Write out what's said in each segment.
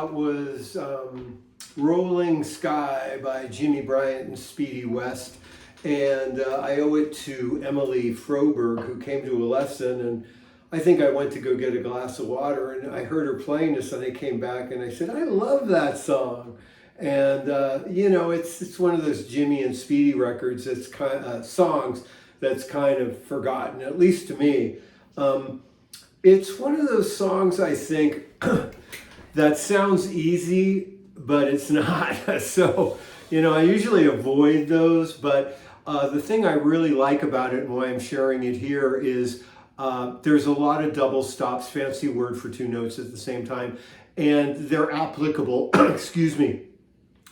that was Rolling Sky by Jimmy Bryant and Speedy West. And I owe it to Emily Froberg, who came to a lesson, and I think I went to go get a glass of water, and I heard her playing this, and I came back and I said, I love that song. And you know, it's one of those Jimmy and Speedy records that's songs that's kind of forgotten, at least to me. It's one of those songs, I think, that sounds easy, but it's not. So, you know, I usually avoid those, but the thing I really like about it and why I'm sharing it here is there's a lot of double stops, fancy word for two notes at the same time, and they're applicable, excuse me,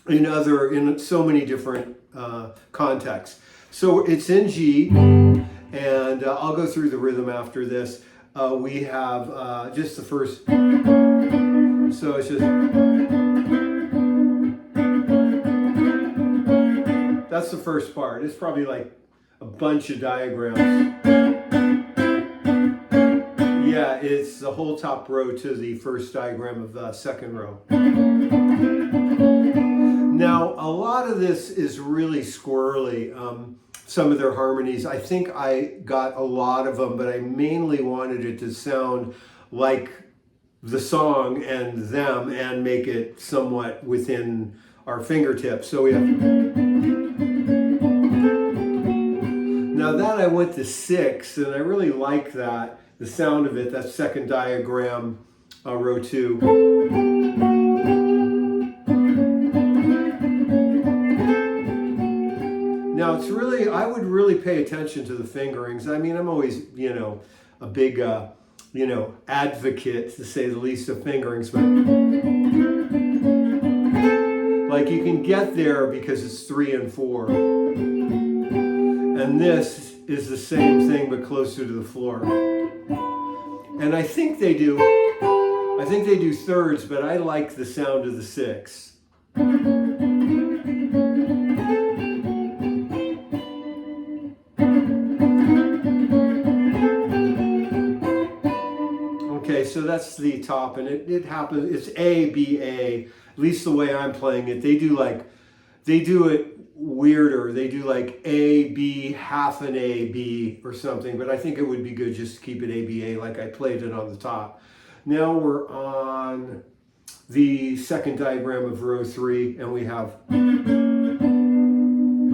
in so many different contexts. So it's in G, and I'll go through the rhythm after this. We have just the first, so it's just, that's the first part. It's probably like a bunch of diagrams. Yeah, it's the whole top row to the first diagram of the second row. Now, a lot of this is really squirrely. Some of their harmonies, I think I got a lot of them, but I mainly wanted it to sound like the song and them and make it somewhat within our fingertips. So we have, now that I went to 6, and I really like that, the sound of it, that second diagram, row 2. Now it's really, I would really pay attention to the fingerings. I mean, I'm always, you know, a big, you know, advocate, to say the least, of fingerings, but like you can get there because it's 3 and 4. And this is the same thing, but closer to the floor. And I think they do thirds, but I like the sound of the 6. Okay, so that's the top, and it happens, it's A, B, A, at least the way I'm playing it. They do it weirder. They do like A, B, half an A, B, or something, but I think it would be good just to keep it A, B, A, like I played it on the top. Now we're on the second diagram of row 3, and we have,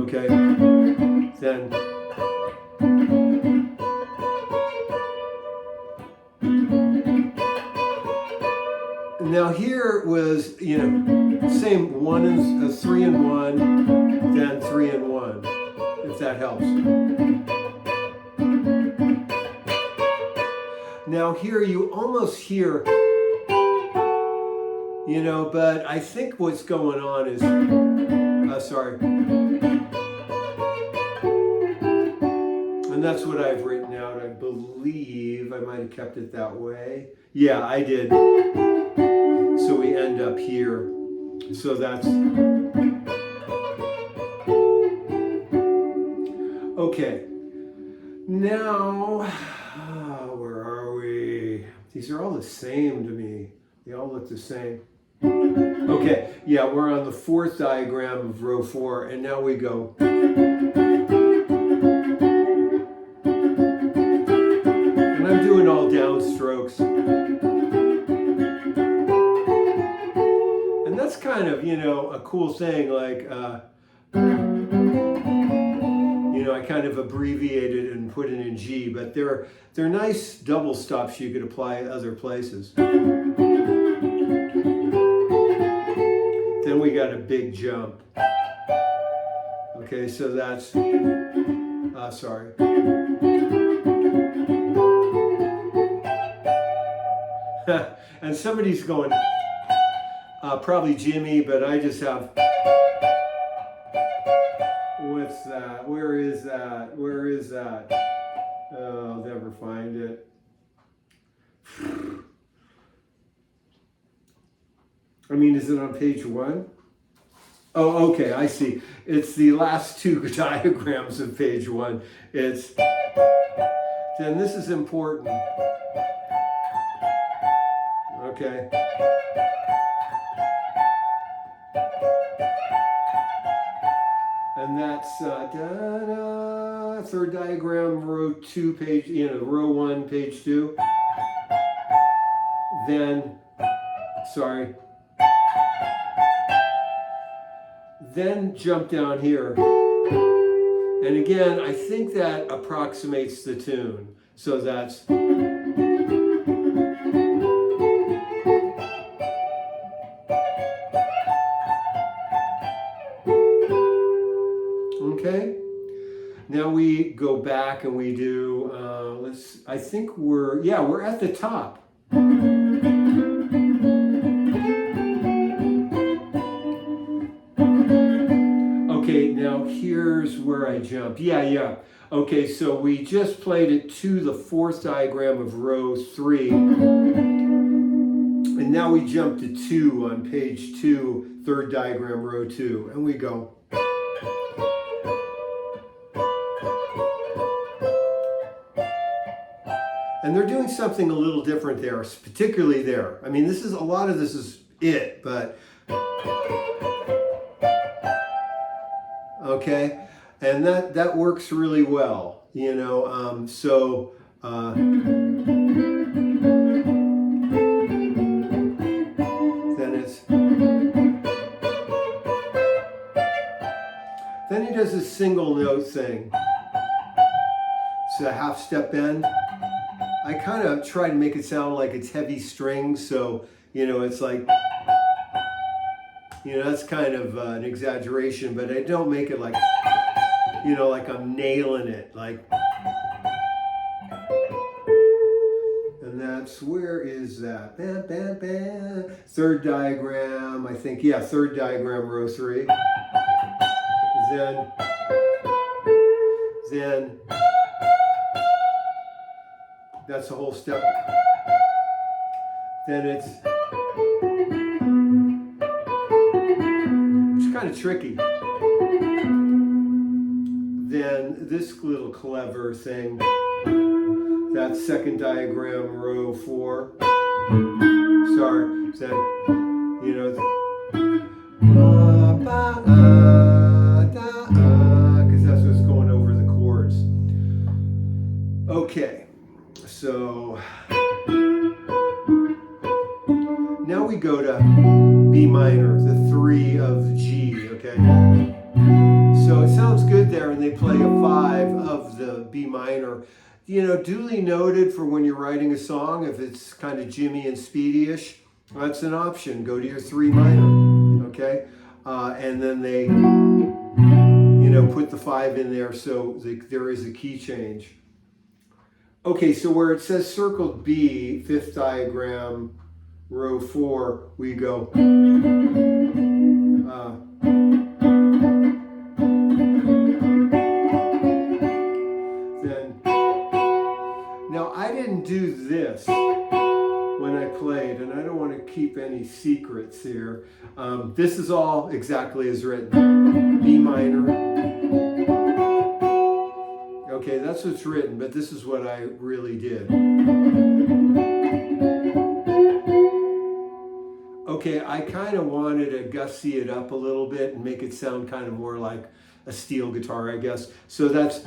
okay, then, now here was, you know, same 1 and 3 and 1, then 3 and 1, if that helps. Now here you almost hear, you know, but I think what's going on is, sorry. And that's what I've written out. I believe I might have kept it that way. Yeah, I did. So we end up here. So that's, okay. Now, where are we? These are all the same to me. They all look the same. Okay, yeah, we're on the 4th diagram of row 4, and now we go. And I'm doing all downstrokes. And that's kind of, you know, a cool thing, like, you know, I kind of abbreviated and put it in G, but they're nice double stops you could apply other places. Then we got a big jump. Okay, so that's, sorry. And somebody's going, probably Jimmy, but I just have, what's that? Where is that? Where is that? Oh, I'll never find it. I mean, is it on page 1? Oh, okay, I see. It's the last 2 diagrams of page 1. It's, then this is important. Okay. And that's third diagram, row 2, page, row 1, page 2. Then, sorry. Then jump down here. And again, I think that approximates the tune. So that's... Okay. Now we go back and we do, I think we're at the top. Okay, now here's where I jump. Yeah. Okay, so we just played it to the 4th diagram of row 3. And now we jump to 2 on page 2, 3rd diagram, row 2. And we go. And they're doing something a little different there, particularly there. I mean, a lot of this is it, but... Okay, and that works really well, then he does a single note thing. It's a half step bend. I kind of try to make it sound like it's heavy strings, so it's like, that's kind of an exaggeration, but I don't make it like, like I'm nailing it, like. And that's, where is that? Bam, bam, bam. 3rd diagram, I think, 3rd diagram, row 3. Then, that's the whole step. Then it's kind of tricky. Then this little clever thing, that's 2nd diagram, row 4. Sorry, then, because that's what's going over the chords. Okay, so now we go to B minor, the 3 of G, okay? So it sounds good there, and they play a 5 of the B minor. Duly noted for when you're writing a song, if it's kind of Jimmy and Speedy-ish, that's an option. Go to your 3 minor, okay? And then they, put the 5 in there so there is a key change. Okay, so where it says circled B, 5th diagram, row 4, we go. Now I didn't do this when I played, and I don't want to keep any secrets here. This is all exactly as written. B minor. Okay, that's what's written, but this is what I really did. Okay, I kind of wanted to gussy it up a little bit and make it sound kind of more like a steel guitar, I guess. So that's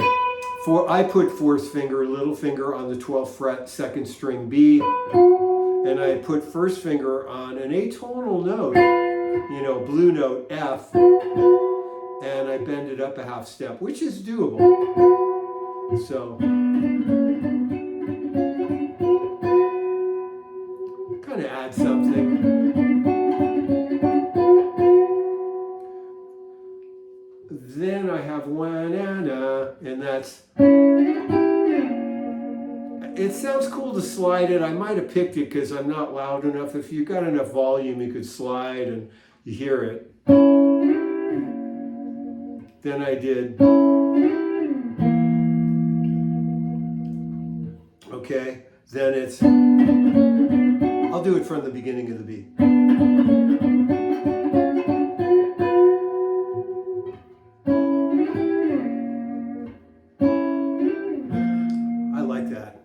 I put 4th finger, little finger on the 12th fret, 2nd string B, and I put 1st finger on an atonal note, blue note F, and I bend it up a half step, which is doable. So, kind of add something. Then I have one-ana, and that's, it sounds cool to slide it. I might have picked it because I'm not loud enough. If you got enough volume, you could slide and you hear it. Then I did. Okay, then it's, I'll do it from the beginning of the beat. I like that.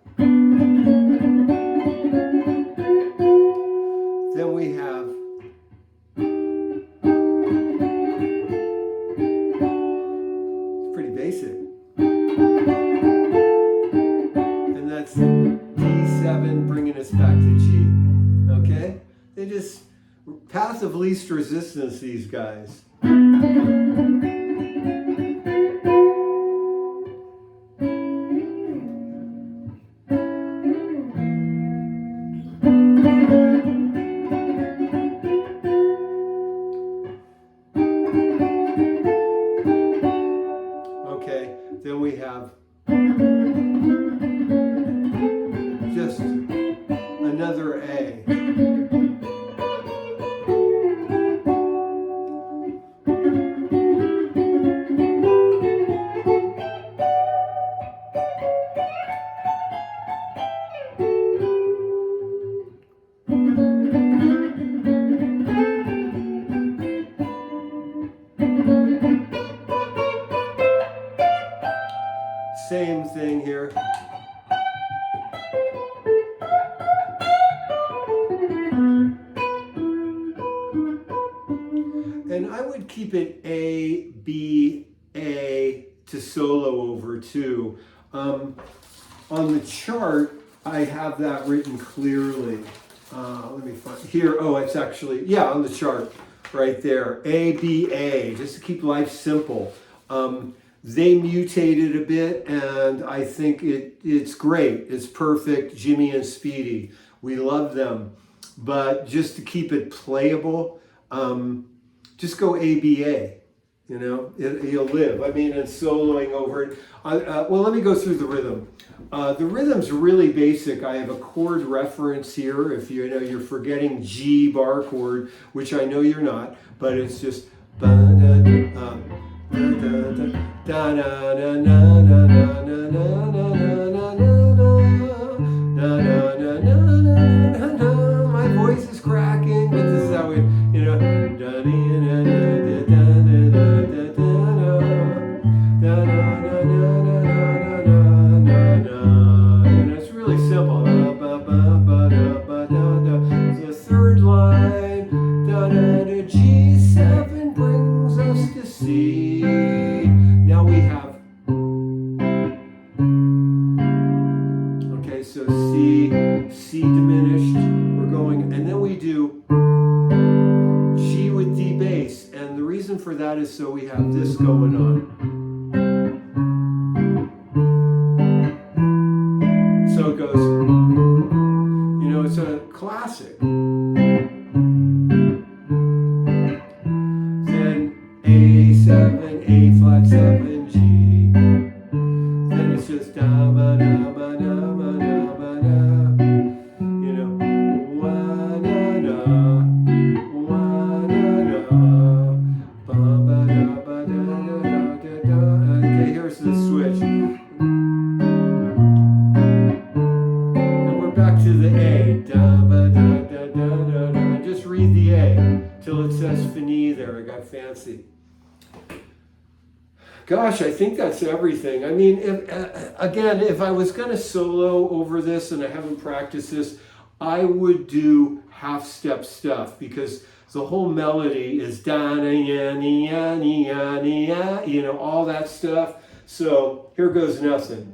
Then we have path of least resistance, these guys. Okay, then we have just another A. Same thing here. And I would keep it A, B, A to solo over too. On the chart, I have that written clearly. Let me find here. Oh, it's actually, yeah, on the chart right there. A, B, A, just to keep life simple. They mutated a bit, and I think it's great. It's perfect. Jimmy and Speedy. We love them. But just to keep it playable, just go ABA. You know, you'll live. I mean, and soloing over it. Well, let me go through the rhythm. The rhythm's really basic. I have a chord reference here. If you know you're forgetting G bar chord, which I know you're not, but it's just my voice is cracking, but this is how we, you know, it's really simple. The third line, G7 brings us to C. Now we have, okay, so C diminished, we're going, and then we do G with D bass, and the reason for that is so we have this going on. So it goes, you know, it's a classic. Then A7, A flat 7, G. Then it's just da ba da ba da ba da ba da. You know, wa da da, wa da da, ba ba da ba da da da da. Okay, here's the switch. And we're back to the A. Da ba da da da da da. Just read the A till it says fini there. I got fancy. Gosh, I think that's everything. I mean, if I was going to solo over this and I haven't practiced this, I would do half-step stuff because the whole melody is da-na-ya-ni-ya-ni-ya-ni-ya, you know, all that stuff. So here goes nothing.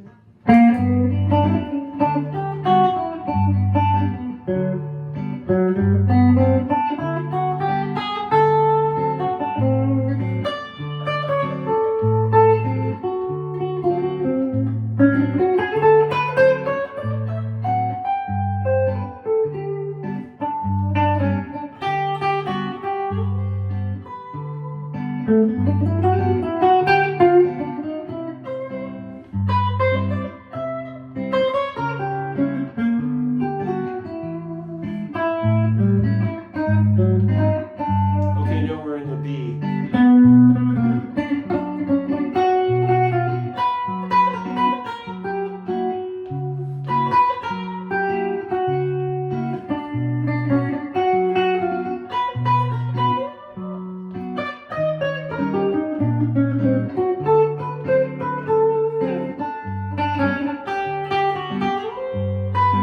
Okay, now we're in the B.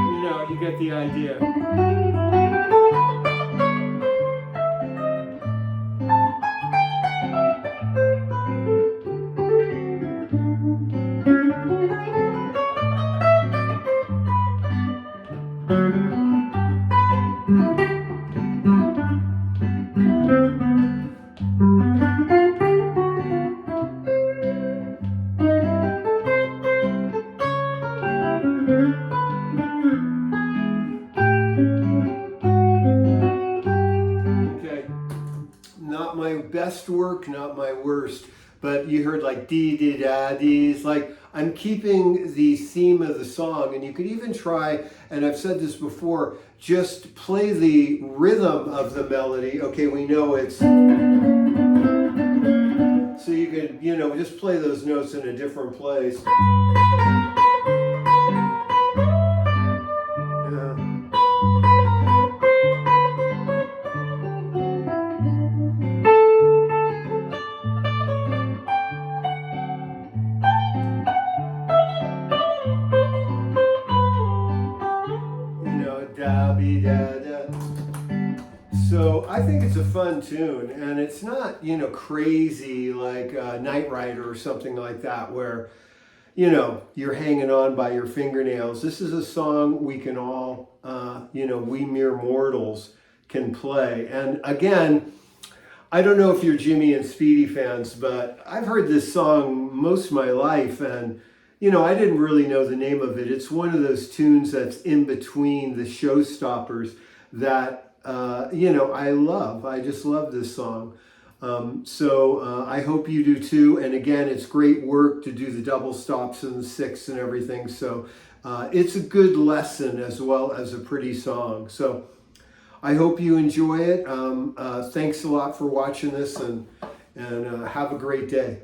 You know, you get the idea. best work, not my worst. But you heard like dee-dee-da-dees, like I'm keeping the theme of the song, and you could even try, and I've said this before, just play the rhythm of the melody. Okay, we know it's, so you could, you know, just play those notes in a different place. So I think it's a fun tune, and it's not, you know, crazy like Night Rider or something like that where, you know, you're hanging on by your fingernails. This is a song we can all, you know, we mere mortals can play. And again, I don't know if you're Jimmy and Speedy fans, but I've heard this song most of my life, and you know, I didn't really know the name of it. It's one of those tunes that's in between the showstoppers that, you know, I love. I just love this song. So I hope you do too. And again, it's great work to do the double stops and the sixths and everything. So it's a good lesson as well as a pretty song. So I hope you enjoy it. Thanks a lot for watching this, and have a great day.